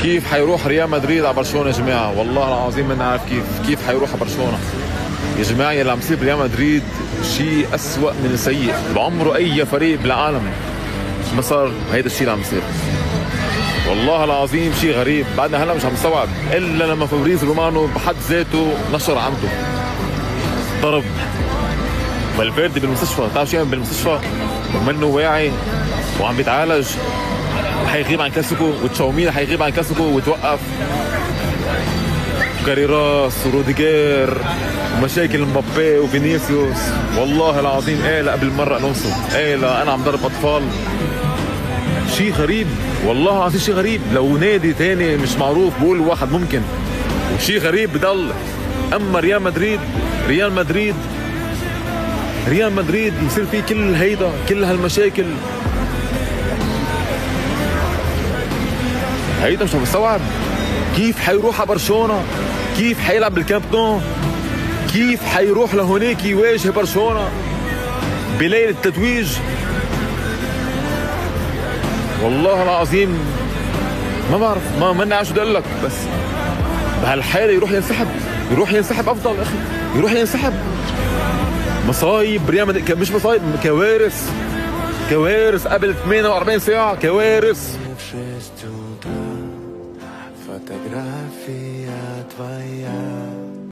كيف حيروح ريال مدريد على برشلونه يا جماعه؟ والله العظيم ما نعرف كيف حيروح على برشلونه يا جماعه. اللي عم يصير بريال مدريد شيء اسوء من السيء. بعمره اي فريق بالعالم ما صار هيدا الشيء اللي عم يصير. والله العظيم شيء غريب. بعدنا هلا مش عم نستوعب الا لما فابريز رومانو بحد ذاته نشر عنده ضرب فالفيردي بالمستشفى. بتعرف شو بالمستشفى؟ منه واعي وعم بيتعالج وحيغيب عن كلاسيكو، وتشاوميني حيغيب عن كلاسيكو وتوقف كاريراس وروديجير ومشاكل مبابي وفينيسيوس. والله العظيم لا قبل مرة الونسو لا انا عم ضرب اطفال. شيء غريب والله العظيم، شيء غريب. لو نادي تاني مش معروف بقول واحد ممكن، وشيء غريب بضل. اما ريال مدريد يصير فيه كل هالمشاكل. هيدا مش عم بستوعب كيف حيروح على برشلونه، كيف حيلعب بالكامب نو، كيف حيروح لهونيك يواجه برشلونه بليله التتويج. والله العظيم ما بعرف، ما عارف شو بدي اقول لك. بس بهالحاله يروح ينسحب افضل اخي، يروح ينسحب. مصايب ريال مدريد، مش مصايب، كوارث قبل 48 ساعه، كوارث. Фотография твоя